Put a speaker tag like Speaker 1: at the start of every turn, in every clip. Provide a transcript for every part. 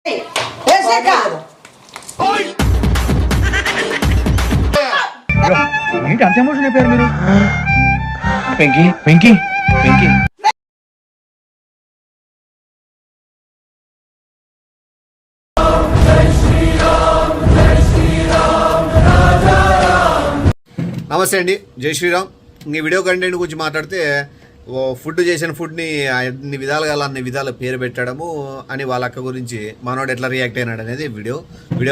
Speaker 1: ఏంటి అంత ఎమోషన్ అయిపోయారు మీరు? వెంకీ వెంకీ వెంకీ
Speaker 2: నమస్తే అండి, జై శ్రీరామ్. ఈ వీడియో కంటెంట్ గురించి మాట్లాడితే ఫుడ్ చేసిన ఫుడ్ని అన్ని విధాలుగా అన్ని విధాలు పేరు పెట్టడము అని వాళ్ళ అక్క గురించి మనోడు ఎట్లా రియాక్ట్ అయినాడు అనేది వీడియో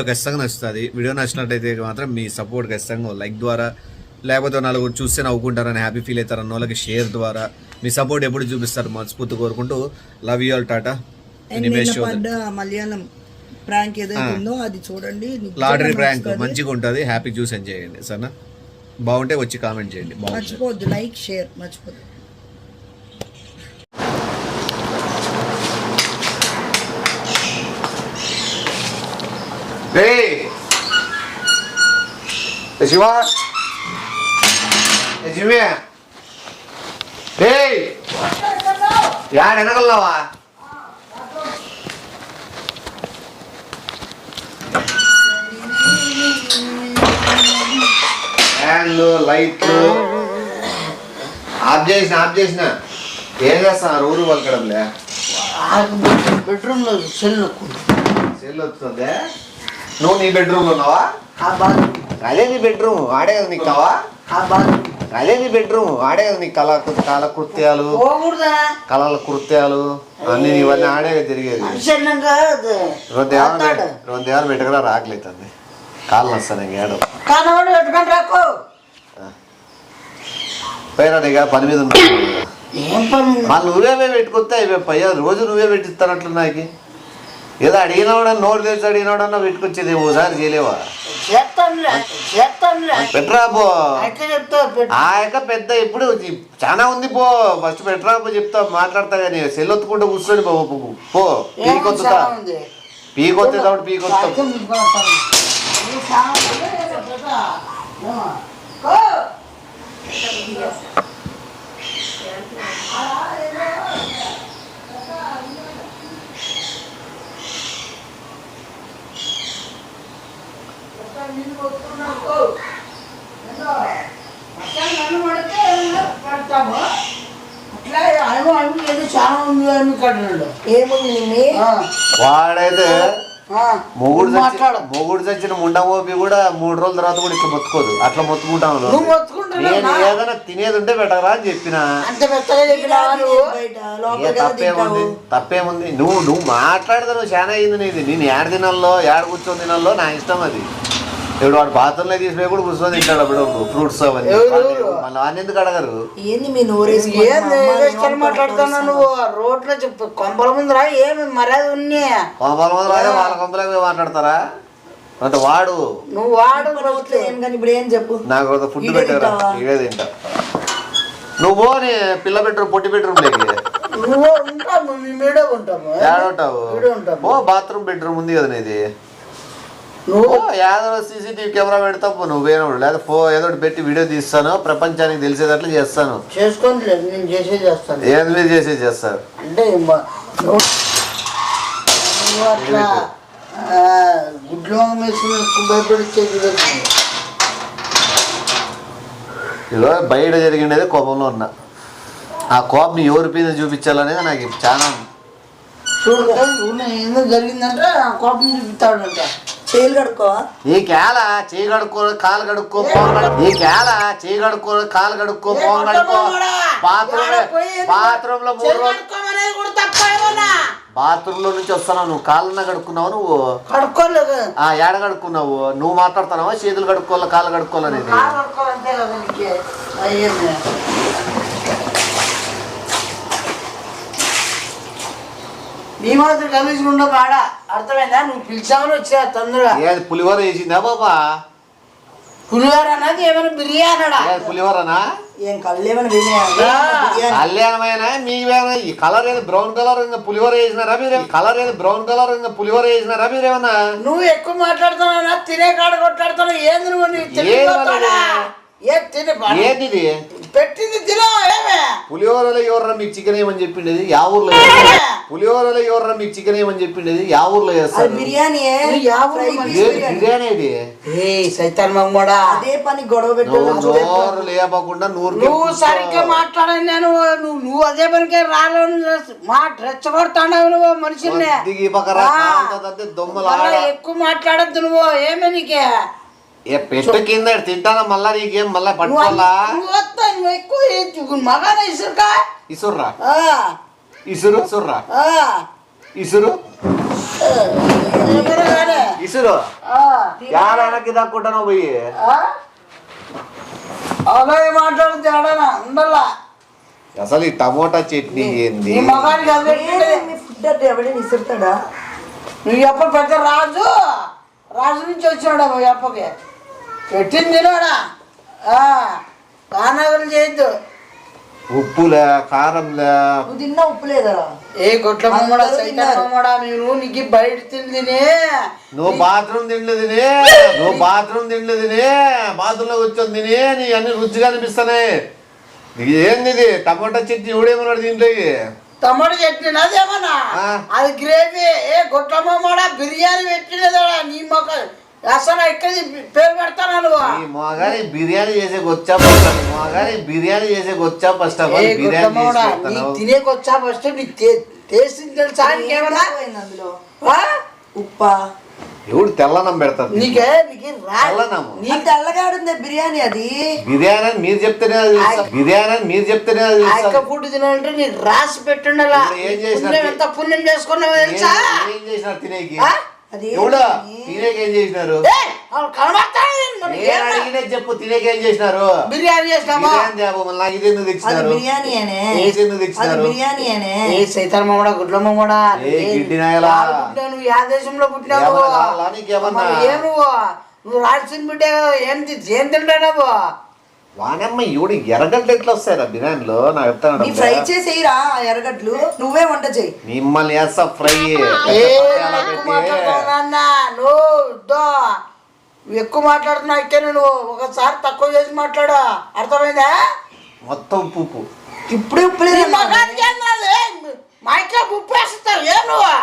Speaker 2: ఖచ్చితంగా నచ్చుతుంది. వీడియో నచ్చినట్టయితే మాత్రం మీ సపోర్ట్ ఖచ్చితంగా లైక్ ద్వారా, లేకపోతే నలుగురు చూస్తే నవ్వుకుంటారని హ్యాపీ ఫీల్ అవుతారన్న వాళ్ళకి షేర్ ద్వారా మీ సపోర్ట్ ఎప్పుడు చూపిస్తారు మనస్ఫూర్తి కోరుకుంటూ love you all. Tata.
Speaker 3: Malayalam prank ఏదైతే ఉందో అది చూడండి.
Speaker 2: లాటరీ ప్రాంక్ మంచిగా ఉంటుంది, హ్యాపీ చూసి ఎంజాయ్ చేయండి. సరేనా? బాగుంటే వచ్చి కామెంట్ చేయండి.
Speaker 3: మర్చిపోద్దు, లైక్ షేర్ మర్చిపోద్దు.
Speaker 2: శివ యాడ్ వెనకల్లావా? ఫ్యాన్లు లైట్లు ఆఫ్ చేసిన ఏం చేస్తున్నారు? ఊరు పలకడంలే.
Speaker 3: బెడ్రూమ్ లో సెల్
Speaker 2: వస్తుంది. నువ్వు నీ బెడ్రూమ్ లో ఉన్నావా? అదే నీ బెడ్రూమ్ ఆడే కదా నీకు కావా? అదే నీ బెడ్రూమ్ ఆడే కదా నీకు కళ కృత్యాలు అన్ని ఇవన్నీ ఆడే తిరిగేది. రెండు దేవాలు పెట్టకరా రాకలేతుంది, కాళ్ళు వస్తాను ఏడు పైన నీకు పని మీద ఉంటా. మళ్ళీ నువ్వే పెట్టుకొస్తే పయ్యా రోజు నువ్వే పెట్టిస్తానట్లు నాకు. ఏదో అడిగినవాడని నోరు తెరిచి అడిగినవాడన్నా పెట్టుకొచ్చేది ఓసారి చేయలేవా? పెట్టరా పో. ఆ యొక్క పెద్ద ఇప్పుడు చాలా ఉంది పో. ఫస్ట్ పెట్టరా పో, చెప్తా మాట్లాడతా కానీ సెల్లొత్తుకుంటూ కూర్చొని పో. పీకొత్తుతా పీకొత్తే పీకొత్తా. వాడైతే మొగుడు చచ్చిన ముండమోపి కూడా 3 రోజుల తర్వాత కూడా ఇట్లా మొత్తుకోదు. అట్లా మొత్తుకుంటాను. నేను ఏదైనా తినేది ఉంటే పెట్టరా అని చెప్పిన. తప్పేముంది? నువ్వు మాట్లాడదా? నువ్వు చాలా అయింది నీది. నేను ఏడ తినాలో ఏడ కూర్చొని తినాలో నా ఇష్టం అది. ఇప్పుడు వాడు బాత్రూంలో తీసుకుపోయి కూడా కూర్చొని తింటాడు అప్పుడు ఫ్రూట్స్ అవన్నీ. మళ్ళీ వాడిని ఎందుకు అడగరు?
Speaker 3: మాట్లాడుతున్నా నువ్వు రోడ్లో చెప్పు. కొంపల ముందు రా, ఏమి మర్యాద ఉన్నా
Speaker 2: కొంపల ముందు రాదే వాళ్ళ కొంపలకి మాట్లాడతారా? అంటే వాడు
Speaker 3: నువ్వు వాడు ఇప్పుడు ఏం చెప్పు.
Speaker 2: నాకు ఫుడ్ పెట్టారా? ఇవే తింటా. నువ్వు నీ పిల్ల బెడ్రూమ్ పొట్టి బెడ్రూమ్ లేకి ఏడుంటావు. బాత్రూమ్ బెడ్రూమ్ ఉంది కదా నీది. నువ్వు ఏదో సీసీటీవీ కెమెరా పెడతావు. నువ్వేనోడు లేదా ఏదో పెట్టి వీడియో తీస్తాను, ప్రపంచానికి తెలిసేటట్లు చేస్తాను. ఏది మీరు చేసేది చేస్తారు
Speaker 3: అంటే గుడ్లో
Speaker 2: ఇలా బయట జరిగిండేది కోపంలో ఉన్నా. ఆ కోపం ఎవరి మీద చూపించాలనేది నాకు చాలా
Speaker 3: ఎందుకు జరిగిందంటే కోపం చూపిస్తాడంట. చేతులు కడుక్కో.
Speaker 2: ఈ కేల చేయి కడుక్కో, కాలు కడుక్కో, ఈ కేల చేయి కడుక్కో, కాలు కడుక్కో, మోహం కడుక్కో. బాత్రూమ్ లో నుంచి వస్తున్నావు నువ్వు. కాళ్ళన్నా కడుక్కున్నావు నువ్వు?
Speaker 3: కడుక్కోలేదు.
Speaker 2: ఏడ కడుక్కున్నావు? నువ్వు మాట్లాడుతున్నావా చేతులు కడుక్కోవాలి కాళ్ళు కడుక్కోవాలనేది?
Speaker 3: నీ మాత్రం కలిసి ఉండవు ఆడ. అర్థమైందా? నువ్వు పిలిచామని వచ్చా తొందరగా.
Speaker 2: పులిహోర వేసిందా బాబా?
Speaker 3: పులిహోర అన్నది ఏమైనా బిర్యానా?
Speaker 2: పులిహోరనా?
Speaker 3: ఏం కళ్యాణమైన
Speaker 2: కళ్యాణమైన మీవేమైనా ఈ కలర్ ఏదో బ్రౌన్ కలర్ పులిహోర వేసినారా మీరు? కలర్ ఏదో బ్రౌన్ కలర్ పులిహోర వేసినారా మీరేమన్నా?
Speaker 3: నువ్వు ఎక్కువ మాట్లాడుతున్నావు, తినే కాడ కొట్లాడుతున్నావు. ఏంది నువ్వు? ఏ తిని
Speaker 2: ఏంది ఇది?
Speaker 3: పెట్టింది తినో ఏమే
Speaker 2: పులిహోరలో ఎవర్రా మీకు చికెన్ ఏమని చెప్పిండేది? యా ఊర్లో పులిహోరలో ఎవర్రా మీకు చికెన్ ఏమని చెప్పిండేది? యా ఊర్లో చేస్తారు?
Speaker 4: బిర్యానీ
Speaker 2: బిర్యానీ ఇది
Speaker 3: సైతాన్ మమ్మడా
Speaker 4: అదే పని గొడవ పెట్టాను
Speaker 2: నోరు లేపకుండా
Speaker 3: నువ్వు సరిగ్గా మాట్లాడని నేను నువ్వు అదే పనికి రాను రెచ్చగొడతావు నువ్వు మనుషుల్ని ఎక్కువ మాట్లాడద్దు నువ్వు ఏమే నీకే
Speaker 2: పెట్ట కింద తింటానా మళ్ళా నీకేం మళ్ళా పట్టుకోవాలా?
Speaker 3: నువ్వు ఎక్కువ మగాన ఇసురుకా
Speaker 2: ఇసుర్రా ఇసురు ఇసుర్రా ఇసురు ఇసురు యారానికి దాక్కుంటాను పోయి
Speaker 3: అలాగే మాట్లాడుతుంది ఆడనా ఉండల్లా
Speaker 2: అసలు ఈ టమోటా చట్నీ ఏంది?
Speaker 3: నీ మగానికి అదే
Speaker 4: ఫుడ్ అంటే ఎవడైనా ఇసురుతాడా?
Speaker 3: నువ్వు ఎప్పుడు పెద్ద రాజు నుంచి వచ్చినాడా నువ్వు ఎప్పకి పెట్టింది తినాడా కానాగలు చేయొద్దు
Speaker 2: ఉప్పులే కారంలే
Speaker 4: నువ్వు తిన్నా ఉప్పు లేదా?
Speaker 3: ఏ గొట్ల మమ్మడా సైతాన్ మమ్మడా నువ్వు నీకు బయట తిండినే
Speaker 2: నువ్వు బాత్రూమ్ తిండిదినే నువ్వు బాత్రూమ్ తిండిదినే బాత్రూంలో కూర్చొని తినే నీ అన్ని రుచిగా అనిపిస్తానే. నీకు ఏంది ఇది? టమాటా చట్నీ ఎవడేమన్నాడు దీంట్లో?
Speaker 3: టమాటా చట్నీ అదేమన్నా అది గ్రేవీ ఏ గొట్ల మమ్మడా బిర్యానీ పెట్టినదా నీ మొక్క అసలు ఎక్కడ పేరు పెడతానా నువ్వు?
Speaker 2: మొగాని బిర్యానీ చేసేకి వచ్చా ఫస్ట్ మొగాని బిర్యానీ చేసేకి వచ్చా ఫస్ట్ బిర్యానీ
Speaker 3: తినేకి వచ్చా ఫస్ట్ నీకు టేస్ట్ తెలుసా నీకేమన్నా
Speaker 4: అందులో
Speaker 3: ఆ?
Speaker 4: ఉప్పా
Speaker 2: ఎవడు తెల్లనం పెడతారు?
Speaker 3: నీకే
Speaker 2: తెల్లనము
Speaker 4: నీ తెల్లగాడుందే బిర్యానీ అది
Speaker 2: బిర్యానీ అని మీరు చెప్తేనే అది తెలుసా? బిర్యానీ అని మీరు చెప్తేనే అది తెలుసా?
Speaker 3: అక్క ఫుడ్ తినాలంటే నీకు రాసి పెట్టుండాలా
Speaker 2: ఏం చేసినా
Speaker 3: ఎంత పుణ్యం చేసుకున్నావు తెలుసా?
Speaker 2: ఏం చేసినారు తినేకి?
Speaker 4: అది
Speaker 2: ఎవడా తినేకి ఏం చేసినారు? నేను అడిగినే చెప్పు తినేకి ఏం చేసినారు?
Speaker 3: బిర్యానీ చేసినామా?
Speaker 2: బిర్యానీ చేప మళ్ళీ నాకు ఇది ఎందుకు తెచ్చినారు?
Speaker 4: బిర్యానీ అనే
Speaker 2: ఎందుకు తెచ్చినారు?
Speaker 4: బిర్యానీ అనే
Speaker 3: ఏ సైతాన్ మమ్మడా గుడ్ల మమ్మడా
Speaker 2: ఏ గిడ్డి నాయలా
Speaker 3: నువ్వు యా దేశంలో పుట్టినావు
Speaker 2: ఏమన్నా నీకేమన్నా
Speaker 3: ఏ నువ్వు రాల్సిన బిడ్డ ఏం తింటావు
Speaker 2: వానమ్మ ఎవడు ఎర్రగడ్డలు ఎట్లా వస్తాయరా బిర్యానీలో? నాకు చెప్తాను
Speaker 4: ఫ్రై చేసేయిరా ఎర్రగడ్డలు నువ్వే వంట చేయి
Speaker 2: మిమ్మల్ని వేస్తా ఫ్రై
Speaker 3: నువ్వు ఎక్కువ మాట్లాడుతున్నావు ఇక్కడ నువ్వు ఒకసారి తక్కువ చేసి మాట్లాడు అర్థమైందా?
Speaker 2: మొత్తం ఉప్పు
Speaker 4: ఇప్పుడే ఉప్పు లేదు
Speaker 3: మా ఇంట్లో ఉప్పు వేస్తావు ఏ నువ్వు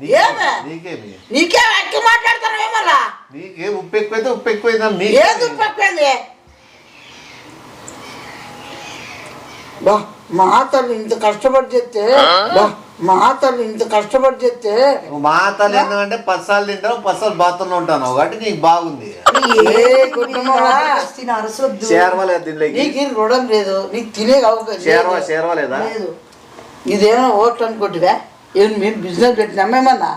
Speaker 2: నీకేమి
Speaker 3: నీకే ఎక్కువ మాట్లాడుతున్నావు ఏమన్నా
Speaker 2: నీకేం ఉప్పు ఎక్కువైతే ఉప్పు ఎక్కువైందా?
Speaker 3: ఏది ఉప్పు ఎక్కువైంది? మా తల్లి ఇంత కష్టపడి చేస్తే
Speaker 2: మా తల్లి ఎందుకంటే 10 సార్లు తింటావు 10 సార్లు బాత్రూంలో ఉంటాను కాబట్టి నీకు బాగుంది.
Speaker 3: నీకు రుణం లేదు నీకు తినే
Speaker 2: లేదా
Speaker 3: లేదు. ఇదేమో ఓట్లు అనుకోటివా? ఏం మేము బిజినెస్ పెట్టినామేమన్నా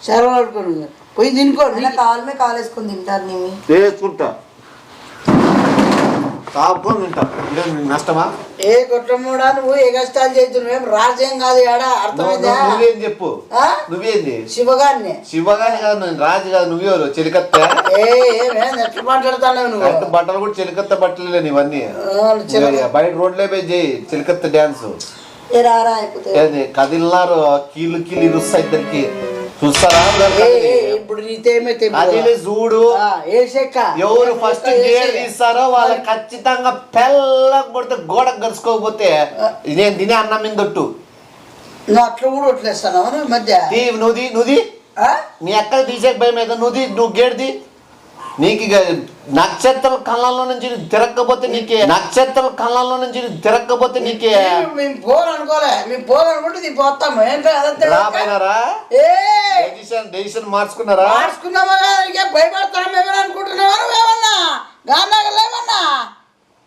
Speaker 3: సేవలు అనుకోండి పోయి తినుకో
Speaker 4: కాలమే కాలేసుకొని తింటారు నీ
Speaker 2: వేసుకుంటా కాపుకొని తింటా నష్టమా?
Speaker 3: ఏ కుటుంబడా నువ్వు ఏ కష్టాలు చేస్తున్నావు ఏం రాజేం కాదు ఏడా అర్థమైందా?
Speaker 2: నువ్వేం చెప్పు నువ్వేంది?
Speaker 3: శివగాన్ని
Speaker 2: శివగాని కాదు నేను రాజు కాదు నువ్వెవరు చెలికత్త
Speaker 3: ఎట్లా మాట్లాడతావు నువ్వు?
Speaker 2: బట్టలు కూడా చెలికత్త బట్టలే ఇవన్నీ బయట రోడ్లే పోయి చేయి చెలికత్త డాన్స్ కదిలినారు కీళ్ళు కీళ్ళు ఇరుస్తా ఇద్దరికి చూస్తారా?
Speaker 3: ఇప్పుడు నీతేమైతే
Speaker 2: చూడు ఎవరు ఫస్ట్ గేర్ తీస్తారో వాళ్ళు ఖచ్చితంగా పెళ్ళకు కొడితే గోడకు గడుచుకోకపోతే నేను తినే అన్నం మీద దొట్టు
Speaker 3: నువ్వు అట్లా కూడా వట్లేస్తాను మధ్య
Speaker 2: నువ్వు నీ ఎక్కడ తీసే భయం అయితే నువ్వు గేడ్ది నీకు నక్షత్రాల కళ్ళల్లో నుంచి తిరగకపోతే నీకే
Speaker 3: మేము పోవాలనుకోలే మేము పోవాలనుకుంటే నీ పోతాము
Speaker 2: డెసిషన్ మార్చుకున్నారా?
Speaker 3: మార్చుకున్నామా భయపడతాం ఏమైనా అనుకుంటున్నావా నువ్వేమన్నా గాన్నాగలేమన్నా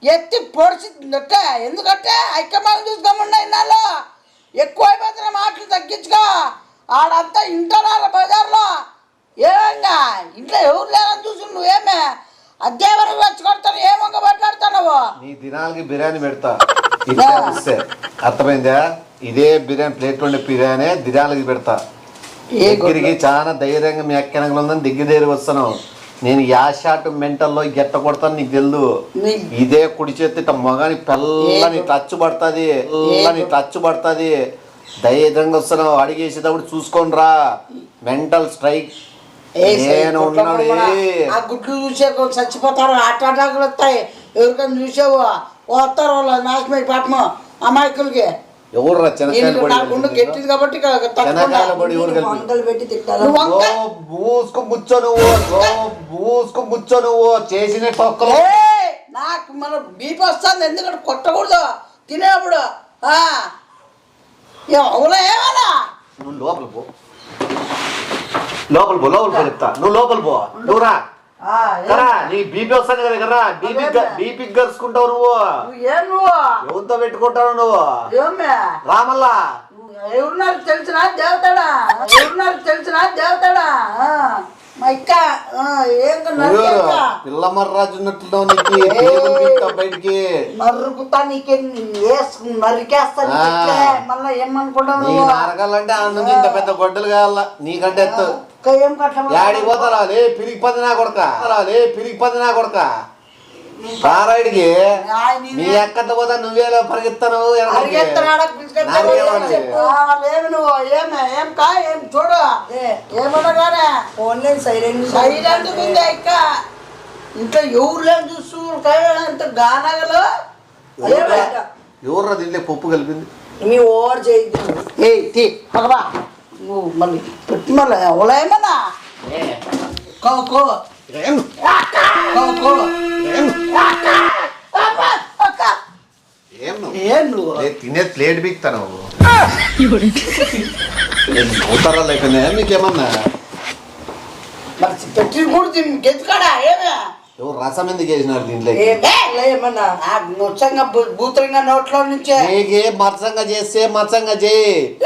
Speaker 3: ఎత్తి పొడిచి ఎందుకంటే ఐక్యమాలను చూసుకోమన్నా ఇన్నాళ్ళు ఎక్కువ అయిపోతున్న మాటలు తగ్గించుకో ఆడంతా ఇంటరాల బజార్లో ఏమంగా ఇంట్లో ఎవరు లేరని చూసి నువ్వేమే అదేవరకు వచ్చి కొడతాను ఏమంగా మాట్లాడుతున్నావు?
Speaker 2: నీ దినాలకి బిర్యానీ పెడతా ఇస్తే అర్థమైందా? ఇదే బిర్యానీ ప్లేట్ ఉండే బిర్యానీ దినాలకి పెడతా. దగ్గరికి చాలా ధైర్యంగా మీ అక్కనగలు ఉందని దగ్గర వస్తాను. నేను యా షాట్ మెంటల్లో గెట్ట కొడతాను నీకు తెలుదు. ఇదే కుడి చేతి మగాని పెళ్ళని టచ్ పడుతుంది ధైర్యంగా వస్తున్నావు. అడిగేసేటప్పుడు చూసుకొని రా మెంటల్ స్ట్రైక్.
Speaker 3: గుడ్లు చూసే చచ్చిపోతారు అటాకులు వస్తాయి ఎవరికైనా చూసావు వస్తారు వాళ్ళ నాశనమై పాపము అమాయకులకి
Speaker 2: ఎవరు
Speaker 3: వీళ్ళు నాకుండు గట్టిది కాబట్టి
Speaker 4: వంకలు పెట్టి తిట్టాలి
Speaker 3: నువ్వు వంక-
Speaker 2: కూర్చో నువ్వు చేసిన తొక్కలు
Speaker 3: ఏయ్, నాకు మన బీపీ వస్తుంది ఎందుకంటే కొట్టకూడదు తినేప్పుడు అవునా ఏమన్నా
Speaker 2: నువ్వు లోపల పో చెప్తా నువ్వు లోపల పో నువ్వు రా కరా నీ బీపీ వస్తాను కదా కరా బీపీ గరుచుకుంటావు నువ్వు
Speaker 3: ఏం నువ్వు
Speaker 2: ఎవరితో పెట్టుకుంటావు నువ్వు
Speaker 3: ఏమే
Speaker 2: రామల్లా
Speaker 3: ఎవరున్నారు తెలిసినా దేవతాడా మా ఇక్క ఏం
Speaker 2: పిల్ల మర్రాజు ఉన్నట్టున్నావు నీకు బయటికి
Speaker 3: నరుకుతా నీకే నరికేస్తా మళ్ళా ఏమనుకుంటావు
Speaker 2: నీ నరకాలంటే ఆ నుంచి ఇంత పెద్ద గొడ్డలు కావాల నీకంటే ఎత్తు
Speaker 3: ఏం కట్ట
Speaker 2: యాడికి పోతారా లే పిరికి పది నా కొడక సారాయిడికి నీ ఎక్కత పోతా నువ్వేలా పరిగెత్తాను
Speaker 3: లేదు నువ్వు ఏం కా ఏం చూడు ఏమనగానే
Speaker 4: ఆన్లైన్ సైలెంట్
Speaker 3: సైలెంట్ ఉంది ఇక్క ఇంకా ఎవరు లేని చూస్తూ అంత గానగలు
Speaker 2: ఎవర్రా దీంట్లో పప్పు కలిపింది
Speaker 4: మీ ఓవర్ చేయద్దు
Speaker 3: ఏ తీ పగబా నువ్వు మళ్ళీ పెట్టి మళ్ళీ ఎవరో ఏమన్నా కో ఏం నువ్వు
Speaker 2: తినే ప్లేట్ బిక్తాను అవుతారా లేకపోతే నీకేమన్నా
Speaker 3: మరి పెట్టి కూడా గెతుకాడా ఏమే
Speaker 2: ఎవరు రసం ఎందుకు వేసినారు దీంట్లో
Speaker 4: ఏమన్నా
Speaker 3: ముచ్చంగా భూతంగా నోట్లో నుంచే
Speaker 2: నీకే మత్సంగా చేయి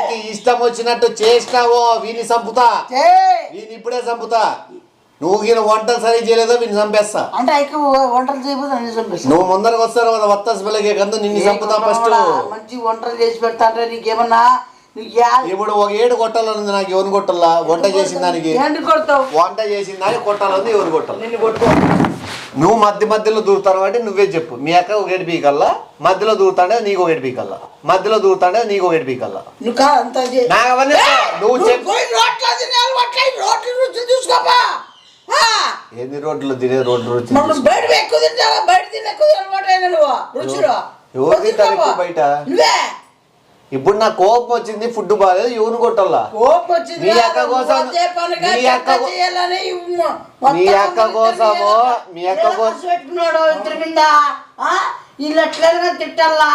Speaker 2: నీకు ఇష్టం వచ్చినట్టు చేసినావో వీని చంపుతా వీని ఇప్పుడే చంపుతా నువ్వు ఈయన వంటలు సరిగ్గా చేయలేదో వీని చంపేస్తా
Speaker 3: అంటే ఎక్కువ వంటలు చేయబోదు అన్ని చంపేస్తా
Speaker 2: నువ్వు ముందరకు వస్తారు కదా వత్తాసు పిల్లకి కందు నిన్ను చంపుతా ఫస్ట్
Speaker 3: మంచి వంటలు చేసి పెడతా అంటే నీకేమన్నా
Speaker 2: ఇప్పుడు ఒక ఏడు కొట్టాలనుంది నాకు ఎవరిని కొట్టాలా వంట చేసిన దానికి
Speaker 3: కొడతావు
Speaker 2: వంట చేసిన దానికి కొట్టాలని ఎవరు కొట్టాలి
Speaker 3: నిన్ను కొట్టు
Speaker 2: నువ్వు మధ్యలో దూరుతాను అంటే నువ్వే చెప్పు మీ అక్క ఒక ఏడు పీకల్లా మధ్యలో దూరుతాండే నీకు ఒక ఏడు పీకల్లా మధ్యలో దూరుతాండే నీకు ఒక ఏడు పీకల్లా
Speaker 3: నువ్వు కాదంతా
Speaker 2: నాకు అవన్నీ నువ్వు చెప్పు ఎన్ని రోడ్లు తినే రోడ్లు రుచి
Speaker 3: బయట ఎక్కువ తింటావా బయట తిని ఎక్కువ అలవాటు అయినా నువ్వు రుచిలో
Speaker 2: ఎవరు తింటారు ఎక్కువ బయట
Speaker 3: నువ్వే
Speaker 2: ఇప్పుడు నా కోపం వచ్చింది ఫుడ్ బాగాలేదు ఎవరిని కొట్టాలా
Speaker 3: కోపం వచ్చింది
Speaker 2: మీ అక్క కోసం మీ అక్క కోసం
Speaker 3: పెట్టుకున్నాడు ఇద్దరి మీద వీళ్ళు ఎట్లయినా తిట్టాలా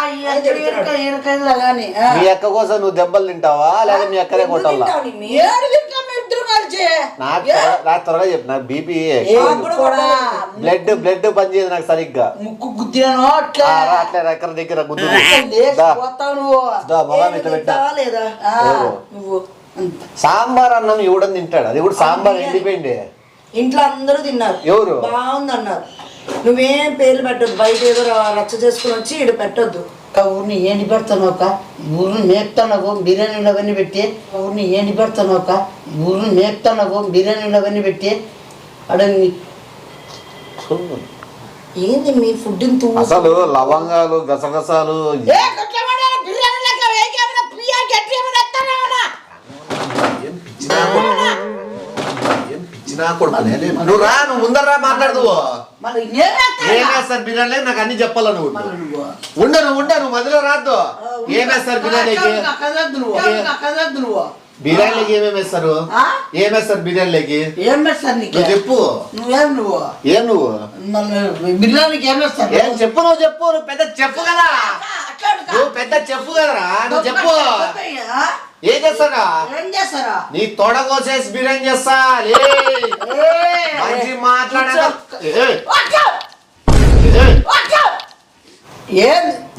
Speaker 3: కానీ
Speaker 2: మీ అక్క కోసం నువ్వు దెబ్బలు తింటావా లేదా మీ అక్కనే కొట్టాలా
Speaker 3: ఏడు తింటాం ఇద్దరు కలిసి
Speaker 2: నాకు త్వరగా చెప్పు నాకు బీపీ బ్లడ్ పని చేయదు నాకు సరిగ్గా
Speaker 3: ముక్కు గుద్దినాను అట్లా
Speaker 2: అట్లా ఎక్కడి దగ్గర గుద్దు
Speaker 3: లేదా
Speaker 4: నువ్వు
Speaker 2: సాంబార్ అన్నం ఇవ్వడం తింటాడు అది కూడా సాంబార్ ఎండిపోయింది
Speaker 4: ఇంట్లో అందరూ తిన్నారు
Speaker 2: ఎవరు
Speaker 4: బాగుంది అన్నారు నువ్వేం పేర్లు పెట్టద్దు బయట ఏదో రచ్చ చేసుకుని వచ్చి ఇక్కడ పెట్టొద్దు
Speaker 3: ఊరిని ఏంటి పెడతాను ఒక ఊరిని మేపుతాను బిర్యానీలు అవన్నీ పెట్టి ఊరిని ఏంటి పెడతాను ఒక ఊరిని మేపుతాను బిర్యానీలు అవన్నీ పెట్టి అడని
Speaker 4: ఏంది మీ ఫుడ్
Speaker 2: అసలు లవంగాలు గసగసాలు నువ్వు రా నువ్వు ముందర మాట్లాడదు ఏమేస్తారు బిర్యానీ నాకు అన్ని చెప్పాల నువ్వు నువ్వు మధ్యలో రాద్దు ఏమేస్తారు బిర్యానీకి బిర్యానీకి ఏమేస్తారు బిర్యానీకి నువ్వు చెప్పు ఏం నువ్వు
Speaker 3: బిర్యానీకి ఏమేస్తారు
Speaker 2: ఏం చెప్పు నువ్వు పెద్ద చెప్పు కదా నువ్వు పెద్ద చెప్పు కదరా నువ్వు చెప్పు ఏం చేస్తాడా నీ తొడ కోసేసి బిర్యానీ చేస్తా మంచి మాట్లాడా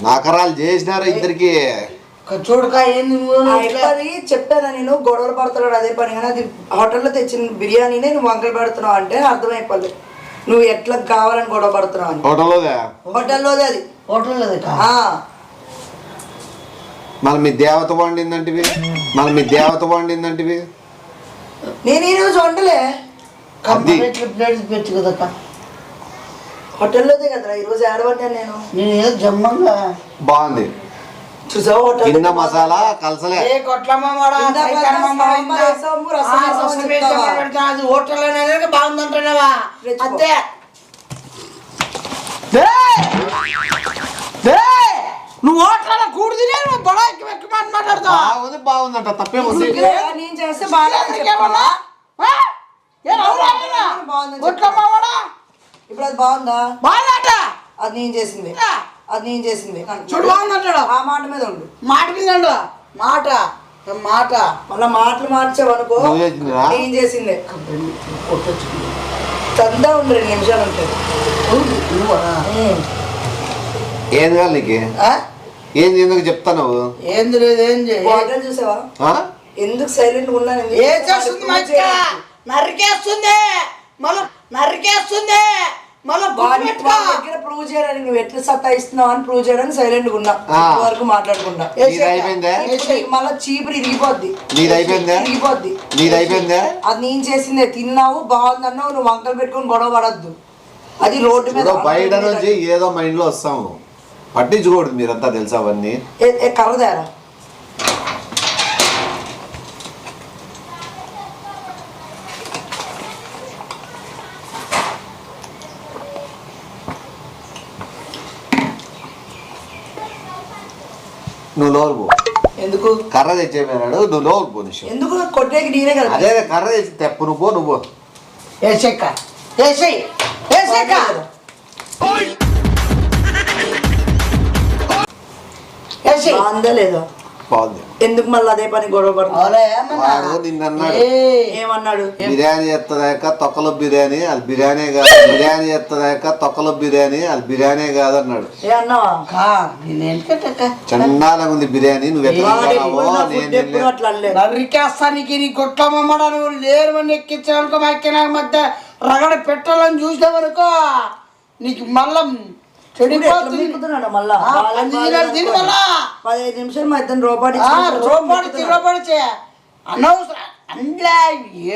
Speaker 2: నకరాలు చేసినారు ఇద్దరికి
Speaker 3: చూడకా
Speaker 4: చెప్పాను నేను గొడవలు పడుతున్నాడు అదే పని కానీ అది హోటల్లో తెచ్చిన బిర్యానీనే నువ్వు వంకలు పెడుతున్నావు అంటే అర్థమైపోలేదు నువ్వు ఎట్లా కావాలని గొడవ పడుతున్నావు అని హోటల్లోదే అది
Speaker 3: హోటల్లోదే
Speaker 2: మళ్ళీ మీ దేవత వండిందంటివి
Speaker 4: నేను ఈరోజు వండలే
Speaker 3: పెట్టు కదక్క
Speaker 4: హోటల్లోదే కదరా ఈరోజు ఆడబడ్డాను నేను
Speaker 3: ఏదో జమ్మంగా
Speaker 2: బాగుంది
Speaker 4: చూసావా హోటల్
Speaker 2: కింద మసాలా కలసలే
Speaker 3: హోటల్ బాగుందంటున్నావా అంతే నువ్వు హోటల్ కూడి తినే నువ్వు బడాయికి వెక్కమని మాట్లాడతావు.
Speaker 2: బాగుంది బాగుందంట తప్పేముంది.
Speaker 4: నేను చేస్తే బాగా ఇప్పుడు అది బాగుందా?
Speaker 3: బాగుందట.
Speaker 4: అది నేను చేసింది, అది నేను చేసింది.
Speaker 3: చూడు బాగుందంటాడు.
Speaker 4: ఆ మాట మీద ఉండు.
Speaker 3: మాట మీద ఉండు. మాట మాట
Speaker 4: మళ్ళా మాటలు మార్చావనుకో
Speaker 2: నువ్వు చేసిందిరా?
Speaker 4: నేను చేసిందే. చందా ఉండు 2 నిమిషాలు ఉంటుంది.
Speaker 2: ఏం కాదు నీకు? ఏంది ఎందుకు చెప్తా నువ్వు?
Speaker 3: ఏంది లేదు ఏం
Speaker 4: హోటల్ చూసావా? ఎందుకు సైలెంట్ ఉన్నాను?
Speaker 3: ఏ చేస్తుంది మధ్య నరికేస్తుంది మళ్ళీ నరికేస్తుంది మళ్ళీ
Speaker 4: దగ్గర ప్రూవ్ చేయడానికి నువ్వు ఎట్లా సత్తాయిస్తున్నావు అని ప్రూవ్ చేయడానికి సైలెంట్ ఉన్నా వరకు మాట్లాడకుండా. మళ్ళీ చీపురు ఇరిగిపోద్ది. ఇరిగిపోద్ది. అది నేను చేసిందే. తిన్నావు బాగుందన్నావు, నువ్వు వంకలు పెట్టుకొని గొడవ పడద్దు. అది రోడ్డు మీద
Speaker 2: బయట నుంచి ఏదో మైండ్ లో వస్తాము, పట్టించుకోవద్దు మీరంతా తెలుసా అవన్నీ.
Speaker 4: కర్రదారా
Speaker 2: నువ్వు లోపలి పో.
Speaker 4: ఎందుకు?
Speaker 2: కర్ర తెచ్చేపోయినాడు, నువ్వు లోపలి పో.
Speaker 4: ఎందుకు? కొట్టేకి నేనే కదా.
Speaker 2: అదే కర్ర తెచ్చి తెప్పు, నువ్వు పో. నువ్వు
Speaker 3: ఏసేక్క ఏసేయ్ ఏసేక్క ఏసేయ్
Speaker 4: బాగుందా లేదా?
Speaker 2: బాగుంది.
Speaker 4: ఎందుకు మళ్ళీ అదే పని గొడవ
Speaker 2: వాడు నిన్నన్నాడు
Speaker 4: ఏమన్నాడు?
Speaker 2: బిర్యానీ చేస్తుందాక తొక్కలో బిర్యానీ, అది బిర్యానీ కాదు. బిర్యానీ చేస్తుందాక తొక్కలో బిర్యానీ, అది బిర్యానీ కాదు అన్నాడు.
Speaker 4: ఏ అన్నావా?
Speaker 2: చండాలంగా ఉంది బిర్యానీ. నువ్వు ఎట్లా
Speaker 3: నరికేస్తానికి నీ కొట్టమమ్మడా నువ్వు లేరు అని ఎక్కించానుకో ఎక్కినా మధ్య రగడ పెట్టాలని చూసావనుకో నీకు మళ్ళా చెడిపోతుంది.
Speaker 4: 15 నిమిషాలు మా ఇద్దరు రూపాయి
Speaker 3: అనవసరం అందులో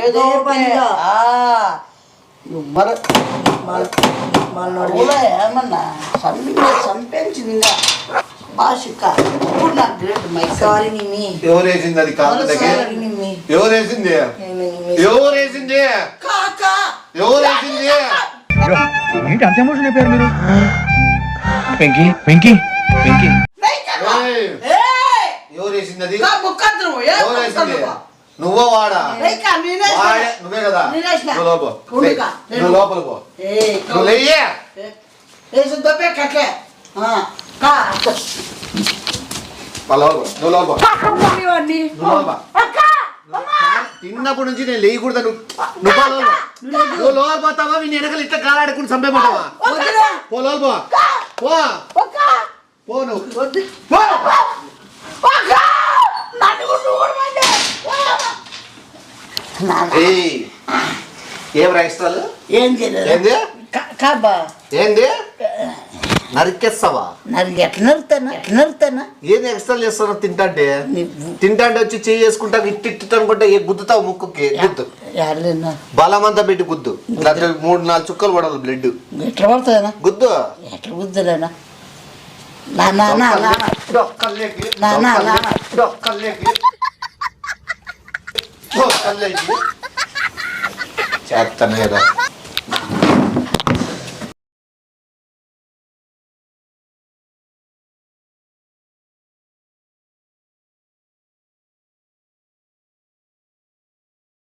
Speaker 3: ఏదో ఏమన్నా చంపించిందా భాషిక ఇప్పుడు నాకు గ్రేట్ మైక్.
Speaker 4: సారీ నిమ్మి.
Speaker 2: ఎవరేసింది అది? కాకపోతే ఎవరేసింది? ఎవరేసింది? ఎవరేసింది?
Speaker 1: ఏంటి అంత ఎమోషన్ అయిపోయారు మీరు? వెంకీ వెంకీ వెంకీ
Speaker 2: ఎవరేసింది అది?
Speaker 3: ఎవరేసింది?
Speaker 2: నువ్వో వాడా? నువ్వే కదా. నువ్వు లోపల పో. నువ్వు లేయ్యే.
Speaker 3: కట్లే
Speaker 2: తిన్నప్పటి నుంచి నేను లేయకూడదా? నువ్వు లోపల పోతావా? నేను వెనకలు ఇట్లా కాలాడుకుని చంపేమంటావా? పో లోపల పో. పో నువ్వు. ఏం రాయిస్తాలు?
Speaker 3: ఏంది
Speaker 2: ఏంది నరికేస్తావా?
Speaker 3: ఎట్లా నరుతానా
Speaker 2: ఏది ఎక్స్ట్రా చేస్తావు? తింటాంటే వచ్చి చేయి చేసుకుంటా ఇట్టి అనుకుంటా గుద్దుతావు ముక్కుకి. గుద్దు బలమంతా పెట్టి గుద్దు. 3-4 చుక్కలు పడాలి బ్లడ్.
Speaker 3: ఎట్లా పడుతుందా?
Speaker 2: గుద్దు.
Speaker 3: ఎట్లా గుద్దులేనా?
Speaker 2: చేస్తాను కదా.